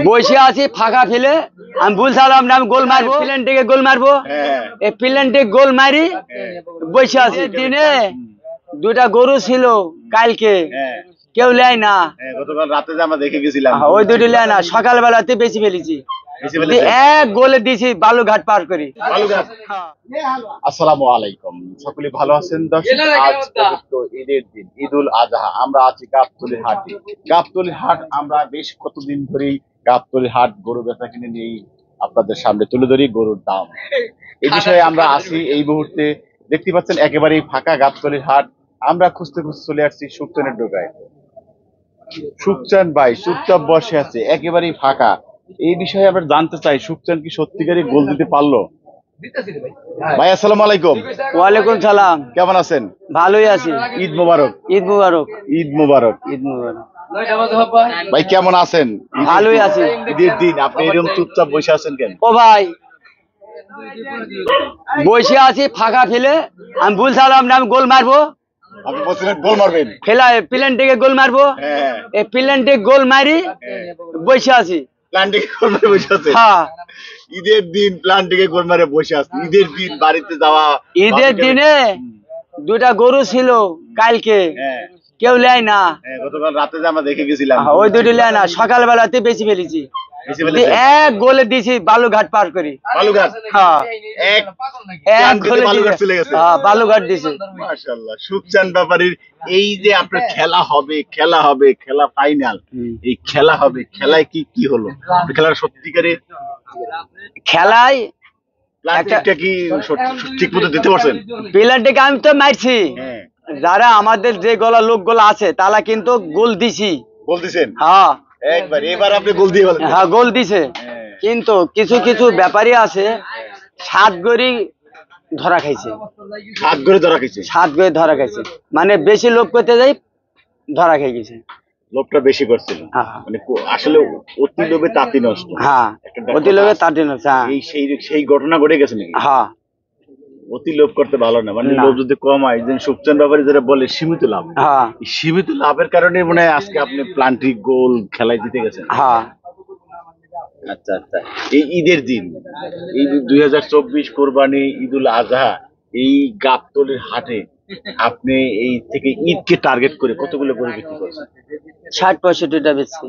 বসে আছি ফাঁকা ফেলে, আমি বলছিলাম না আমি গোল মারবো, প্লেনটিকে গোল মারবো, এই প্লেনটিকে গোল মারি বসে আছি। দিনে দুটা গরু ছিল কালকে, কেউ লেয় না। গতকাল রাতে যে আমরা দেখে গেছিলাম ওই দুটি লেয় না, সকালবেলাতে বেশি ফেলেছি। এক গোলে দিয়েছি বালুঘাট পার করি। আসসালামু আলাইকুম, সকলে ভালো আছেন দর্শক? আজ পবিত্র ঈদের দিন, ঈদুল আজহা। আমরা আছি গাবতলী হাটে। গাবতলী হাট আমরা বেশ কতদিন ধরেই গাবতলী হাট গরু বেচা কিনে নিয়ে আপনাদের সামনে তুলে ধরি গরুর দাম। এই বিষয়ে আমরা আছি এই মুহূর্তে। দেখতে পাচ্ছেন একেবারেই ফাঁকা গাবতলী হাট। আমরা খুঁজতে খুঁজতে চলে আসছি সুকচানের ডোকায়। সুকচান ভাই চুপচাপ বসে আছে, একেবারেই ফাঁকা। এই বিষয়ে আমরা জানতে চাই, সুকচান কি সত্যিকারই গোল দিতে পারলো? ভাই আসসালামু আলাইকুম। ওয়ালাইকুম সালাম। কেমন আছেন? ভালোই আছি। ঈদ মোবারক। ঈদ মুবারক। ঈদ মোবারক। ঈদ মুবারক। ভাই কেমন আছেন? ভালোই আছি। ঈদের দিন আপনি এরকম চুপচাপ বসে আছেন কেন? ও ভাই বসে আছি ফাঁকা ফেলে, আমি বলছিলাম না আমি গোল মারবো, আপনি বলছিলেন গোল মারবেন, ফেলা প্লেনটিকে গোল মারবো, এই প্লেনটিকে গোল মারি বসে আছি। প্ল্যান্টিকে গোল মারে বসে আছেন? হ্যাঁ, ঈদের দিন প্ল্যান্টিকে গোল মারে বসে আছেন। ঈদের দিন বাড়িতে যাওয়া, ঈদের দিনে দুটা গরু ছিল কালকে, কেউ লেয় না। গতকাল রাতে যে আমরা দেখে গেছিলাম ওই দুটি লেয় না, সকালবেলাতে বেশি ফেলেছি। এক গোলে দিয়েছি বালুঘাট পার করি। বালুঘাট? হ্যাঁ, এক গোলে বালুঘাট চলে গেছে। বালুঘাট দিছে। মাশাআল্লাহ। সুকচান ব্যাপারীর এই যে আপনার খেলা হবে, খেলা হবে, খেলা ফাইনাল, এই খেলা হবে, খেলায় কি কি হলো? খেলার সত্যিকারে খেলায় প্লাস্টিকটা কি ঠিক মতো দিতে পারছেন? প্লেনটিকে আমি তো মারছি, যারা আমাদের যে গলা লোকগুলো আছে তারা কিন্তু গোল দিছি। গোল দিছেন? হ্যাঁ, একবার এবার আপনি গোল দিয়ে বলেন। হ্যাঁ গোল দিছে, কিন্তু কিছু কিছু ব্যাপারী আছে 7 গড়ি ধরা খাইছে। 7 করে ধরা খাইছে? 7 গড়ি ধরা খাইছে, মানে বেশি লোভ করতে যাই ধরা খাই গেছে। লোভটা বেশি করছিল, মানে আসলে অতি লোভে তাঁতি নষ্ট। হ্যাঁ, অতি লোভে তাঁতি নষ্ট। এই সেই ঘটনা ঘটে গেছে নাকি? হ্যাঁ, অতি লোভ করতে ভালো না, মানে লোভ যদি কম হয়, যেন সুকচান ব্যাপারী যেটা বলে সীমিত লাভ। হ্যাঁ, সীমিত লাভের কারণে মানে আজকে আপনি প্লান্টিক গোল খেলায় জিতে গেছেন। হ্যাঁ। আচ্ছা আচ্ছা। এই ঈদের দিন, এই 2024 কোরবানি ঈদুল আজহা, এই গাবতলীর হাটে আপনি এই থেকে ঈদকে টার্গেট করে কতগুলো গরু বিক্রি করছেন? 60-65টা বেশি।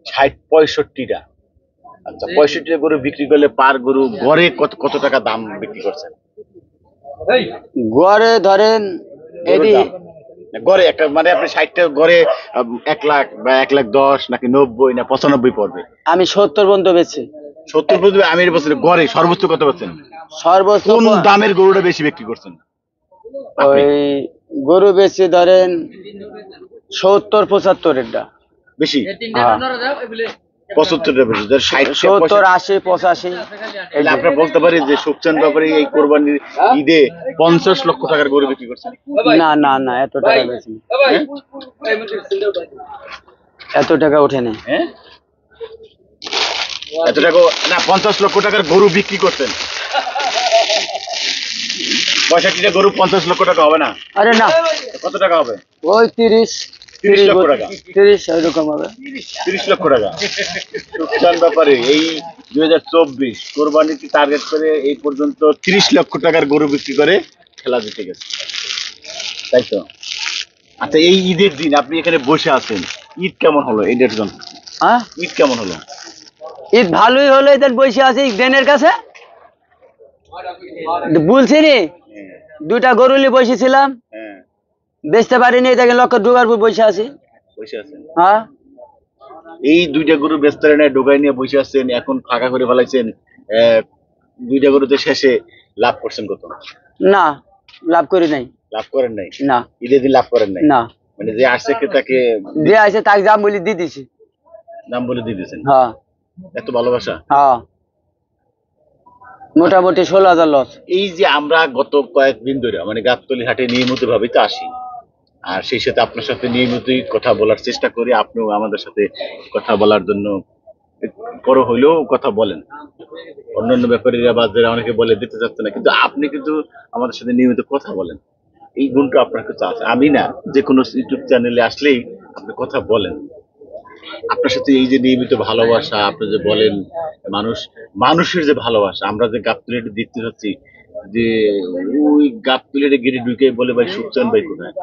60-65টা? আচ্ছা, 65টা গরু বিক্রি করলে পার গরু গড়ে কত টাকা দাম বিক্রি করছেন? গড়ে ধরেন গড়ে একটা, মানে আপনি 60টা গড়ে 1 লাখ বা 1,10,000 নাকি 90 না 95 পড়বে? আমি 70 পর্যন্ত বেচছি। 70 পর্যন্ত? আমি বলছি গড়ে সর্বোচ্চ কত পাচ্ছেন? সর্বোচ্চ কোন দামের গরুটা বেশি বিক্রি করছেন? ওই গরু বেশি ধরেন 70-75 বেশি? 75টা বেশি? 70-80-85। আমরা বলতে পারি যে সুকচান ব্যাপারী এই কোরবানির ঈদে 50 লক্ষ টাকার গরু বিক্রি করছেন? না না না, এত টাকা বেশি, এত টাকা ওঠে না। এত টাকা না, 50 লক্ষ টাকার গরু বিক্রি করছেন। 65টা গরু 50 লক্ষ টাকা হবে না? আরে না, কত টাকা হবে? ওই 30 লক্ষ টাকা। 30 এরকম হবে। 30 লক্ষ টাকা। সুকচান ব্যাপারী এই 2024 কোরবানিকে টার্গেট করে এই পর্যন্ত 30 লক্ষ টাকার গরু বিক্রি করে খেলা জিতে গেছে, তাই তো? আচ্ছা, এই ঈদের দিন আপনি এখানে বসে আছেন, ঈদ কেমন হলো? ঈদের জন্য ঈদ কেমন হলো? ঈদ ভালোই হলো। এদের বসে আছি ড্রেনের কাছে, বলছি নি দুটা গরু নিয়ে বসেছিলাম, বেচতে পারিনি, দেখেন লক্ষ ডুবার বসে আছি। বসে আছেন? হ্যাঁ, এই 2টা গরু বেচতে ডোগাই নিয়ে বসে আছেন, এখন ফাঁকা করে ফেলাইছেন। 2টা গরুতে শেষে লাভ করছেন কত? না, লাভ করি নাই। লাভ করেন নাই? না, ঈদের দিন লাভ করেন নাই? না, মানে যে আসছে তাকে যে আসে তাকে দাম বলে দিয়ে দিছি। দাম বলে দিয়ে দিয়েছেন? হ্যাঁ। এত ভালোবাসা? হ্যাঁ, মোটামুটি 16,000 লস। এই যে আমরা গত কয়েকদিন ধরে মানে গাবতলী হাটে নিয়মিত ভাবে তো আসি, আর সেই সাথে আপনার সাথে নিয়মিতই কথা বলার চেষ্টা করি। আপনিও আমাদের সাথে কথা বলার জন্য বড় হইলেও কথা বলেন। অন্যান্য ব্যাপারীরা বা যারা অনেকে বলে দিতে চাচ্ছে না, কিন্তু আপনি কিন্তু আমাদের সাথে নিয়মিত কথা বলেন। এই গুণটা আপনার কাছে আছে। আমি না, যে কোনো ইউটিউব চ্যানেলে আসলেই আপনি কথা বলেন। আপনার সাথে এই যে নিয়মিত ভালোবাসা, আপনি যে বলেন মানুষের যে ভালোবাসা, আমরা যে গাবতলীতে দেখতে পাচ্ছি যে ওই গাবতলীতে গিয়ে ঢুকে বলে ভাই সুখচান ভাই কোথায়,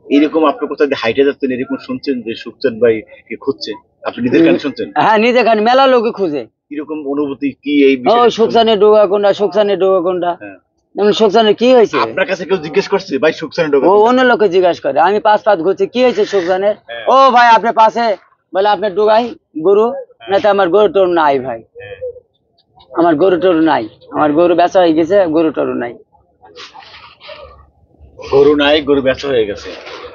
এরকম আপনি কোথায় দিয়ে হাইটে যাচ্ছেন, এরকম শুনছেন যে সুখচান ভাই কে খুঁজছে, আপনি নিজের কানে শুনছেন? হ্যাঁ, নিজে খান মেলা লোকে খুঁজে। এরকম অনুভূতি কি এই ও বিষয়ে? সুখসানে ডোগা কোনটা, সুখসানে ডোগা কোনটা, হ্যাঁ। যেমন সুখসানে কি হয়েছে, আপনার কাছে কেউ জিজ্ঞেস করছে ভাই সুখচানের ও অন্য লোকে জিজ্ঞাসা করে। আমি পাঁচ ঘুরছি, কি হয়েছে সুখসানের? হ্যাঁ। ও ভাই আপনার পাশে, বলে আপনার ডোগাই গরু, না তো আমার গরু টরু নাই ভাই, আমার গরু টরু নাই, আমার গরু বেচা হয়ে গেছে, গরু টরু নাই। গরু নাই, গরু বেচা হয়ে গেছে,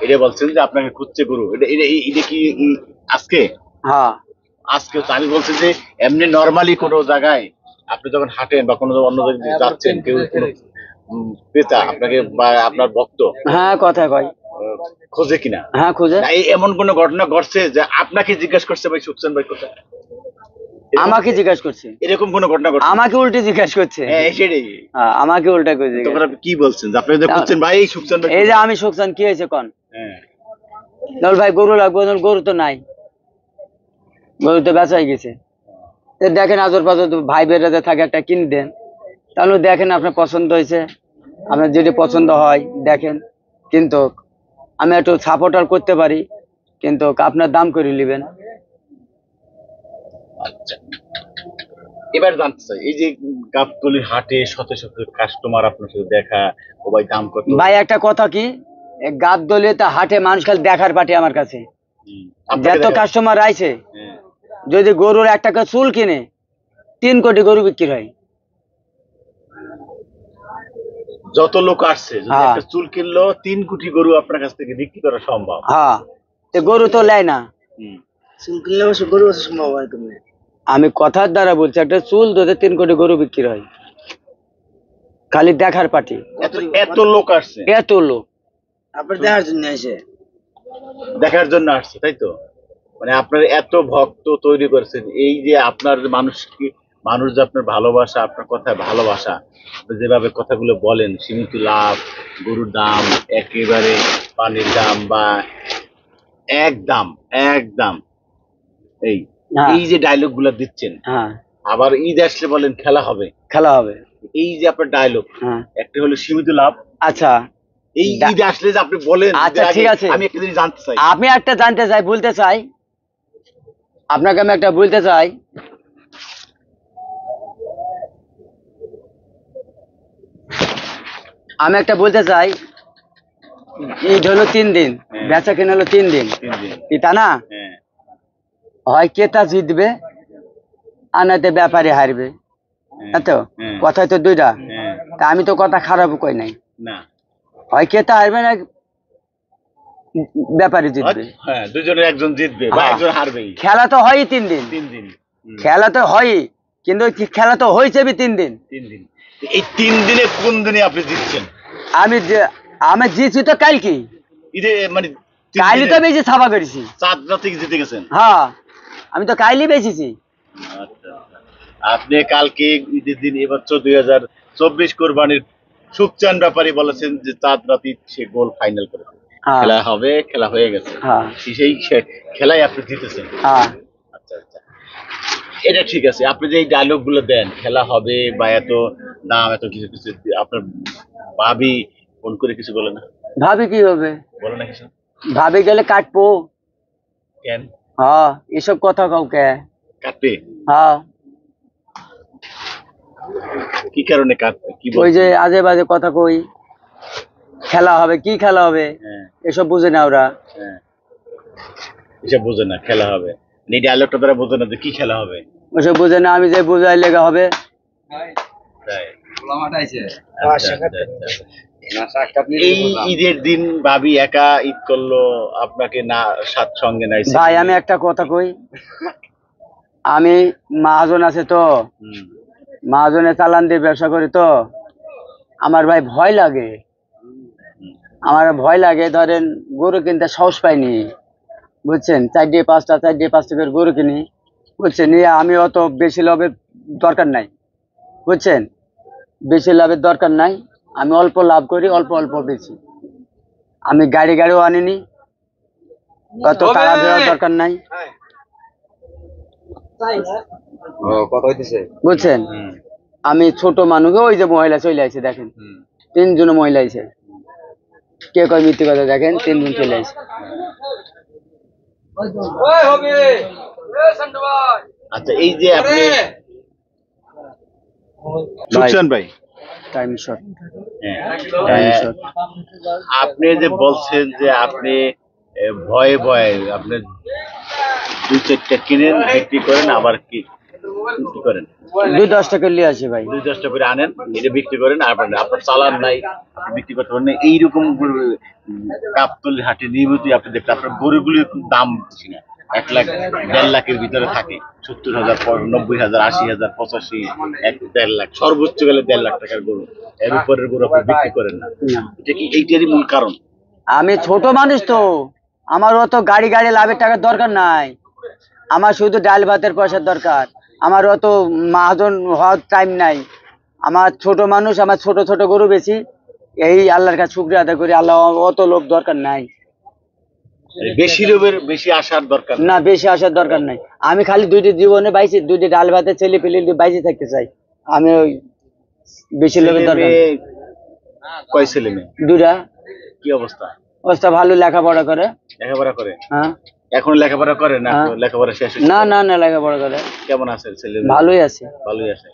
এটা বলছেন যে আপনাকে খুঁজছে গরু, এটা কি আজকে? হ্যাঁ, আজকে তো আমি বলছি যে এমনি নরমালি কোনো জায়গায় আপনি যখন হাঁটেন বা কোনো অন্য জায়গায় যাচ্ছেন, কেউ কোনো ক্রেতা আপনাকে বা আপনার ভক্ত হ্যাঁ কথা কয়, খোঁজে কিনা? হ্যাঁ খুঁজে। না, এই এমন কোনো ঘটনা ঘটছে যে আপনাকে জিজ্ঞাসা করছে ভাই সুখচান ভাই কোথায়? আমাকে জিজ্ঞাসা করছে, এরকম কোনো ঘটনা ঘটছে? আমাকে উল্টে জিজ্ঞাসা করছে। হ্যাঁ সেটাই। হ্যাঁ, আমাকে উল্টা করে তখন আপনি কি বলছেন যে আপনি যে খুঁজছেন ভাই এই সুখচান ভাই এই যে কোথায়? আমি সুখসান, কি হয়েছে কন? হ্যাঁ। বল ভাই গরু লাগবে, বল গরু তো নাই, গরু তো বেচা হয়ে গেছে। তো দেখেন আজর পাজর ভাই বেড়াতে থাকে, একটা কিনে দেন, তাহলে দেখেন আপনার পছন্দ হয়েছে, আপনার যেটি পছন্দ হয় দেখেন, কিন্তু আমি একটু সাপোর্টার করতে পারি, কিন্তু আপনার দাম করে নেবেন। আচ্ছা, এবার জানতে চাই এই যে গাবতলীর হাটে শত শত কাস্টমার আপনার সাথে দেখা, ও ভাই দাম কত? ভাই একটা কথা কি, গাবদলিতে হাটে মানুষ খালি দেখার পাটি আমার কাছে, আপনাকে যত দেখা- কাস্টমার আইছে, হ্যাঁ। যদি গরুর একটা করে চুল কিনে 3 কোটি গরু বিক্রি হয়। যত লোক আসছে, যদি হ্যাঁ। একটা চুল কিনলো 3 কোটি গরু আপনার কাছ থেকে বিক্রি করা সম্ভব। হ্যাঁ, তো গরু তো লেয় না, হুম। চুল কিনলে গরু সম্ভব হয়। তুমি, আমি কথার দ্বারা বলছি, একটা চুল ধরে 3 কোটি গরু বিক্রি হয়, খালি দেখার পাটি। এত লোক আসছে, এত লোক আপনার দেখার জন্য আসে, দেখার জন্য আসছে, তাই তো? মানে আপনার এত ভক্ত তৈরি করেছেন, এই যে আপনার মানুষ যে আপনার ভালোবাসা, আপনার কথায় ভালোবাসা, আপনি যেভাবে কথাগুলো বলেন, সীমিত লাভ, গরুর দাম একেবারে পানির দাম বা একদম একদম, এই হ্যাঁ। এই যে ডায়লগ গুলো দিচ্ছেন, হ্যাঁ, আবার ঈদ আসলে বলেন খেলা হবে, খেলা হবে। এই যে আপনার ডায়লগ, হ্যাঁ, একটা হলো সীমিত লাভ, আচ্ছা, এই ঈদ আসলে যে আপনি বলেন, আচ্ছা, ঈদের আগে ঠিক আছে। আমি একটা জিনিস জানতে চাই। আমি একটা জানতে চাই, বলতে চাই আপনাকে, আমি একটা বলতে চাই, আমি একটা বলতে চাই, ঈদ হলো 3 দিন, হ্যাঁ। বেচা কেনা হলো 3 দিন, 3 দিন। কি তা না? হ্যাঁ। হয় ক্রেতা জিতবে, আর নয়তো ব্যাপারী হারবে, হ্যাঁ। এত হ্যাঁ। কথাই তো দুইটা। হ্যাঁ। তা আমি তো কথা খারাপ কই নাই, না, হয় ক্রেতা হারবে না ব্যাপারী জিতবে। হ্যাঁ, দুজনের একজন জিতবে বা হ্যাঁ। একজন হারবেই। খেলা তো হয়ই 3 দিন, 3 দিন। হুম। খেলা তো হয়ই, কিন্তু খেলা তো হয়েছে 3 দিন। 3 দিন। এই 3 দিনে কোন দিনে আপনি জিতছেন? আমি জিতছি তো কালকে, ঈদে মানে 3 কালই তো দিনে বেশি ছাপা করেছি। চাঁদ রাতে জিতে গেছেন। হ্যাঁ, আমি তো কালই বেচেছি। আচ্ছা। আপনি কালকে ঈদের দিন এবছর 2024 কোরবানির সুখচান ব্যাপারী বলেছেন যে চাঁদ রাতে সে গোল ফাইনাল করেছে। হ্যাঁ। খেলা হবে, খেলা হয়ে গেছে। হ্যাঁ। সেই খেলায় আপনি জিতেছেন। হ্যাঁ, আচ্ছা আচ্ছা, এটা ঠিক আছে। আপনি যে এই ডায়লগ গুলো দেন, খেলা হবে বা এত দাম, এত কিছু কিছু, আপনার ভাবি ফোন করে কিছু বলে না? ভাবি কি হবে, বলে না কিছু? ভাবি গেলে কাটবো। কেন হ্যাঁ, এসব কথা কাউকে। কাটবে? হ্যাঁ, কি কারণে কাটবে? কি ওই বলছে? যে আজে বাজে কথা কই, খেলা হবে, কি খেলা হবে, হ্যাঁ, এসব বুঝে না ওরা। হ্যাঁ, এসব বোঝে না খেলা হবে, এই ডায়লগটা তারা বোঝে না যে কি খেলা হবে। ওসব বুঝে না, আমি যে বুঝাই লেগে হবে। তাই? আচ্ছা, আচ্ছা, আচ্ছা। এই ঈদের দিন ভাবি একা ঈদ করলো, আপনাকে না সাথ সঙ্গে নাই? ভাই আমি একটা কথা কই, আমি মহাজন আছে তো, হুম। মহাজনে চালান দিয়ে ব্যবসা করি তো, আমার ভাই ভয় লাগে, আমার ভয় লাগে। ধরেন গরু কিনতে সাহস পাইনি, বুঝছেন, 4-5টা করে গরু কিনি, বুঝছেন, নিয়ে আমি অত বেশি লাভের দরকার নাই, বুঝছেন, বেশি লাভের দরকার নাই, আমি অল্প লাভ করি, অল্প অল্প বেশি। আমি গাড়িও আনিনি, অত তাড়া দেওয়ার দরকার নাই, কত হইতেছে? বুঝছেন? আমি ছোট মানুষ, ওই যে মহিলা চলে আসছে দেখেন, 3 জন মহিলা আইছে, কে কয় মিথ্যে কথা, দেখেন 3 জন চলে আসছে। আচ্ছা, এই যে আপনি সুখচান ভাই, টাইম শর্ট। আপনি যে বলছেন যে আপনি ভয়ে ভয়ে আপনি 2-4টা কিনেন, বিক্রি করেন, আবার কি করেন? 2-10 টাকা লিয়ে আসে ভাই। 2-10টা করে আনেন, এটা বিক্রি করেন, আর আপনার চালান নাই, আপনি বিক্রি করতে পারেন না। এইরকম গাবতলী হাটে নিয়মিত আপনি দেখতে, আপনার গরুগুলি দাম বেশি না, 1 লাখ 1.5 লাখের ভিতরে থাকে, 70,000, 90,000, 80,000, 85, 1.5 লাখ, সর্বোচ্চ গেলে 1.5 লাখ টাকার গরু। এর উপরের গরু আপনি বিক্রি করেন না, এটা কি এইটারই মূল কারণ? আমি ছোট মানুষ তো, আমার অত গাড়ি লাভের টাকার দরকার নাই, আমার শুধু ডাল ভাতের পয়সার দরকার, আমার অত মহাজন হওয়ার টাইম নাই। আমার ছোট মানুষ, আমার ছোট ছোট গরু বেশি, এই আল্লাহর কাছে শুকরিয়া আদায় করি, আল্লাহ অত লোভ দরকার নাই। বেশি লোভের বেশি আসার দরকার না, বেশি আসার দরকার নাই। আমি খালি 2টি জীবনে বাইছি, 2টি ডাল ভাতের ছেলে পেলে বাইচে থাকতে চাই। আমি ওই বেশি লোভের দরকার নাই। কয় ছেলে মেয়ে? 2টা। কি অবস্থা? অবস্থা ভালো, লেখাপড়া করে। লেখাপড়া করে? হ্যাঁ। এখন লেখাপড়া করে না? হ্যাঁ। লেখাপড়া শেষ হয়েছে? না না না, লেখাপড়া করে। কেমন আছে ছেলে? ভালোই আছে। ভালোই আছে।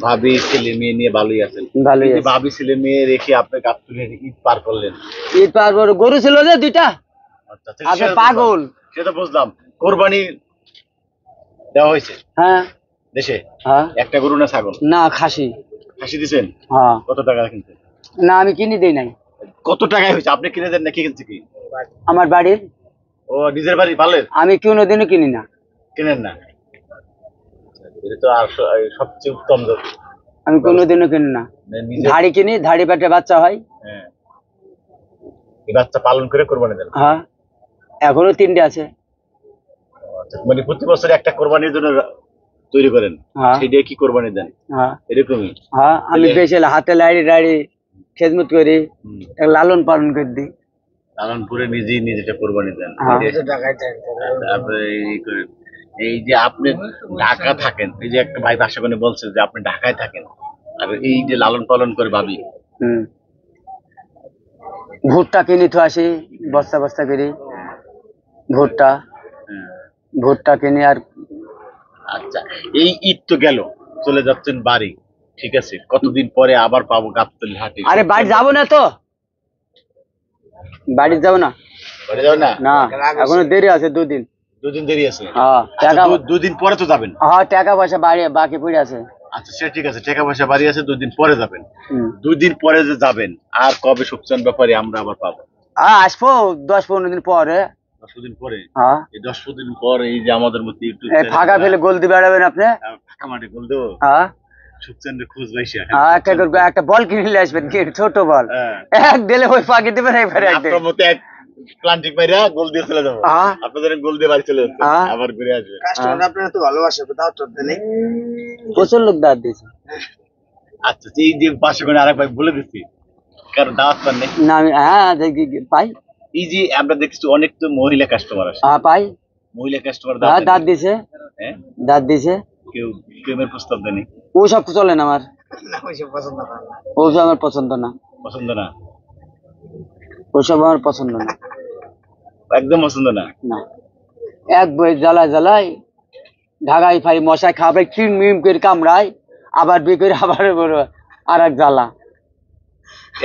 ভাবি ছেলে মেয়ে নিয়ে ভালোই আছেন? ভালোই আছে। ভাবি ছেলে মেয়ে রেখে আপনি গাবতলী ঈদ পার করলেন? ঈদ পার করে গরু ছিল যে 2টা। আচ্ছা, আপনি পাগল? সেটা বুঝলাম। কোরবানি দেওয়া হয়েছে? হ্যাঁ। দেশে? হ্যাঁ। একটা গরু না ছাগল? না, খাসি। খাসি দিছেন? হ্যাঁ। কত টাকা কিনছেন? না, আমি কিনে দেই নাই। কত টাকায় হয়েছে? আপনি কিনে দেন না, কি কিনছে কি? আমার বাড়ির। ও, নিজের বাড়ি পালেন? আমি কোনোদিনও কিনি না। কিনেন না? এটা তো আর সবচেয়ে উত্তম। আমি কোনোদিনও কিনি না। ধাড়ি কিনি, ধাড়ি পেটে বাচ্চা হয়। হ্যাঁ, এই বাচ্চা পালন করে কোরবানি দেন? হ্যাঁ, এখনো 3টে আছে। মানে প্রতি বছর একটা কোরবানির জন্য তৈরি করেন? হ্যাঁ। সেটা কি কোরবানি দেন? হ্যাঁ, এরকমই? হ্যাঁ, আমি বেশি হাতে লাড়ি খেদমত করি, লালন পালন করে দিই। লালন করে নিজেই নিজেটা কোরবানি দেন? হ্যাঁ। তারপরে এই করেন। এই যে আপনি ঢাকা থাকেন, এই যে একটা ভাই পাশে করে বলছে যে আপনি ঢাকায় থাকেন, আর এই যে লালন পালন করে ভাবি, ভুট্টা কিনি তো আসি, বস্তা বস্তা করি ভুট্টা কিনি। আর আচ্ছা, এই ঈদ তো গেল, চলে যাচ্ছেন বাড়ি, ঠিক আছে, কতদিন পরে আবার পাবো গাবতলী হাটে? আরে বাড়ি যাবো না তো, বাড়ি যাবো না। বাড়ি যাবেন না? না, এখনো দেরি আছে, 2 দিন। 2 দিন দেরি আছে? হ্যাঁ। আচ্ছা, 2 দিন পরে তো যাবেন? হ্যাঁ, টাকা পয়সা বাকি পড়ে আছে। আচ্ছা, সে ঠিক আছে, টাকা পয়সা বাড়ি আছে, 2 দিন পরে যাবেন। 2 দিন পরে যে যাবেন, আর কবে সুখচান ব্যাপারে আমরা আবার পাবো? আসবো 10-15 দিন পরে। 10 দিন পরে? হ্যাঁ। এই 10 দিন পর এই যে আমাদের মধ্যে ইউটিউব ফাঁকা ফেলে গোল দিয়ে বেড়াবেন আপনি? ফাঁকা মাঠে গোল দেবো? হ্যাঁ। সুখচানের খোঁজ পাইছি। একটা বল কিনে আসবেন, ছোট বল, এক দিলে ওই ফাঁকি দেবেন, একবারে আপনার মতো এক প্লান্টিক মাইরা গোল দিয়ে চলে যাবো, আপনাদের গোল দিয়ে বাড়ি চলে যাচ্ছে, আবার ঘুরে আসবে। কাস্টমার আপনারা তো ভালোবাসে, দাওয়াত করতে নেই? প্রচুর লোক দাওয়াত দিয়েছে। আচ্ছা, এই যে পাশে করে আরেক ভাই বলে দিচ্ছি, কারণ দাওয়াত পান নেই না, আমি পাই। এই যে আমরা দেখছি অনেক তো মহিলা কাস্টমার আসে। পাই। মহিলা কাস্টমার দাঁত দিছে। হ্যাঁ, দাঁত দিছে। কেউ প্রেমের প্রস্তাব দেয়নি? ওসব চলে না আমার, ওইসব পছন্দ না। ওসব আমার পছন্দ না। পছন্দ না? ওসব আমার পছন্দ না, একদম পছন্দ না? না। এক বই জ্বালায় ঢাকায় ফাই মশায় খাবে, কি মিম করে কামড়ায়, আবার বি করে আবার আর এক জ্বালা।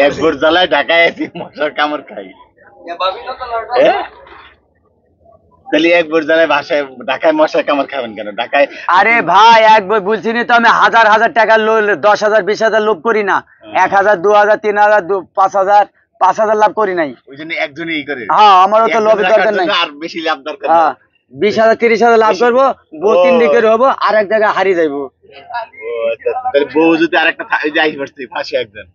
এক বোর জ্বালায় ঢাকায় এসে মশার কামড় খাই? তাহলে এক বোর জ্বালায় বাসায় ঢাকায় মশার কামড় খাবেন কেন? ঢাকায় আরে ভাই, এক বই বলছি তো, আমি হাজার টাকা 10,000 20,000 লোভ করি না। 1,000 2,000 3,000 5,000 5,000 লাভ করি নাই। ওই জন্য একজনই করে? হ্যাঁ, আমারও তো লোভের দরকার নাই। আর বেশি লাভ দরকার? হ্যাঁ, 20,000 30,000 লাভ করবো, বউ 3 দিকে হবো, আর এক জায়গায় হারিয়ে যাইবো। তাহলে বউ যদি আরেকটা যাই পারছি ফাঁসি একজন,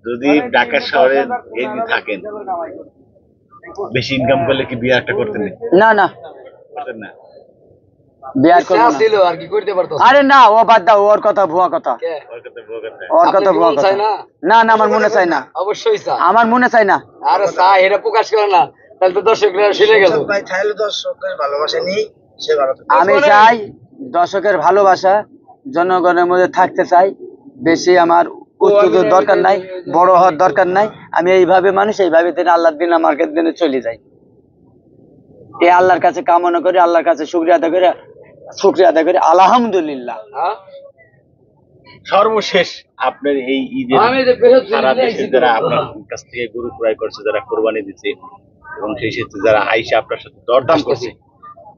যদি ঢাকা শহরে এই থাকেন, বেশি ইনকাম করলে কি বিয়ে একটা করতেন? না না, করতেন না? বিয়ার করবো না। আর কি করতে পারতো? আরে না, ও বাদ দাও, ওর কথা ভুয়া কথা। ওর কথা ভুয়া কথা। না না, আমার মনে চাই না। অবশ্যই চা, আমার মনে চাই না। আরে চা এটা প্রকাশ করে না, তাহলে তো দর্শকরা শুনে গেল। ভাই তাহলে দর্শকদের ভালোবাসা নেই, সে ভালো থাকে। আমি চাই দর্শকের ভালোবাসা জনগণের মধ্যে থাকতে চাই। বেশি আমার উচ্চতার দরকার নাই, বড় হওয়ার দরকার নাই। আমি এইভাবে মানুষ, এইভাবে দিন আল্লাহর দিন আমার দিনে চলে যাই। এই আল্লাহর কাছে কামনা করে, আল্লাহর কাছে শুকরিয়া আদায় করে আলহামদুলিল্লাহ। সর্বশেষ আপনার এই ঈদের সারা দেশে যারা আপনার কাছ থেকে গরু ক্রয় করছে, যারা কোরবানি দিচ্ছে এবং সেই সাথে যারা আইসা আপনার সাথে দরদাম করছে,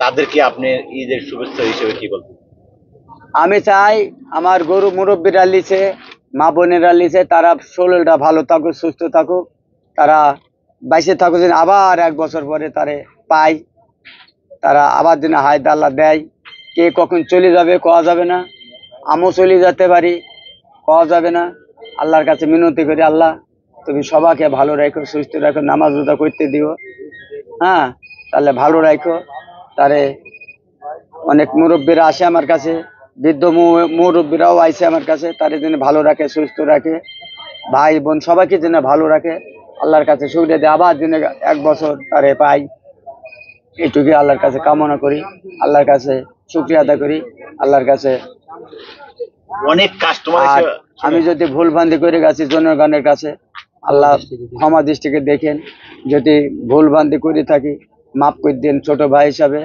তাদেরকে আপনি ঈদের শুভেচ্ছা হিসেবে কি বলবেন? আমি চাই আমার গরু মুরব্বীরা লিছে, মা বোনেরা লিছে, তারা শরীরটা ভালো থাকুক, সুস্থ থাকুক, তারা বাইসে থাকুক, যেন আবার 1 বছর পরে তারে পাই, তারা আবার যেন হায় আল্লাহ দেয়। কে কখন চলে যাবে কওয়া যাবে না, আমিও চলে যেতে পারি, কওয়া যাবে না। আল্লাহর কাছে মিনতি করি, আল্লাহ তুমি সবাইকে ভালো রাখো, সুস্থ রাখো, নামাজ রোজা করতে দিও, হ্যাঁ, তাহলে ভালো রাখো। তারে অনেক মুরব্বীরা আসে আমার কাছে, বৃদ্ধ মুরব্বীরাও আইসে আমার কাছে, তারে যেন ভালো রাখে, সুস্থ রাখে, ভাই বোন সবাইকে যেন ভালো রাখে। আল্লাহর কাছে সুবিধা দিয়ে আবার যেন 1 বছর তারে পাই, এইটুকুই আল্লাহর কাছে কামনা করি, আল্লাহর কাছে শুকরিয়া আদায় করি, আল্লাহর কাছে। অনেক কাস্টমার আর আমি যদি ভুল ভ্রান্তি করে গেছি জনগণের কাছে, আল্লাহ ক্ষমা দৃষ্টিকে দেখেন। যদি ভুল ভ্রান্তি করে থাকি মাফ করে দিন, ছোট ভাই হিসাবে।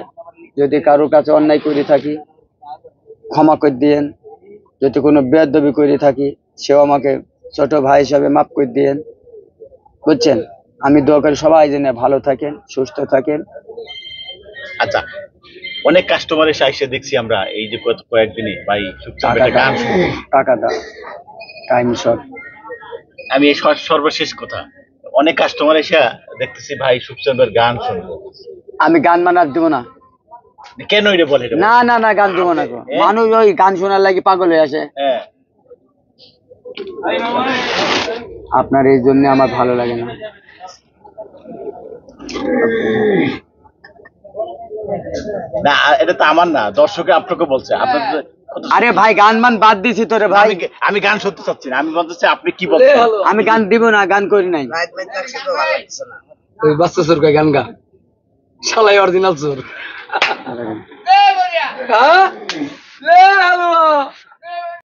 যদি কারোর কাছে অন্যায় করে থাকি ক্ষমা করে দিয়েন। যদি কোনো বেয়াদবি করে থাকি সেও আমাকে ছোট ভাই হিসাবে মাফ করে দিয়েন, বুঝছেন। আমি দোয়া করি সবাই যেন ভালো থাকেন, সুস্থ থাকেন। আচ্ছা, অনেক কাস্টমার এসে আইসে দেখছি আমরা এই যে কয়েকদিনে ভাই সুখচাঁদ ভাইয়ের গান শুনবো। টাকা দাও টাইম শর্ট। আমি এই সর্বশেষ কথা, অনেক কাস্টমার এসে দেখতেছি ভাই সুখচাঁদ ভাইয়ের গান শুনবো। আমি গান মানার দিব না, কেন এটা বলে এটা? না না না, গান দিব না গো। মানুষ ওই গান শোনার লাগি পাগল হয়ে আসে। হ্যাঁ, আপনার এই জন্য আমার ভালো লাগে না। না এটা তো আমার না, দর্শকে আপনাকে বলছে। আপনার আরে ভাই গান মান বাদ দিছি তোরে ভাই। আমি গান শুনতে চাচ্ছি না, আমি বলতে চাচ্ছি আপনি কি বলছেন। আমি গান দিব না, গান করি নাই। রাত মাইট লাগছে তো ভালো লাগছে না। ওই বাচ্চা চোর কয় গান গা, শালাই অরিজিনাল চোর। হ্যাঁ? লে হালুয়া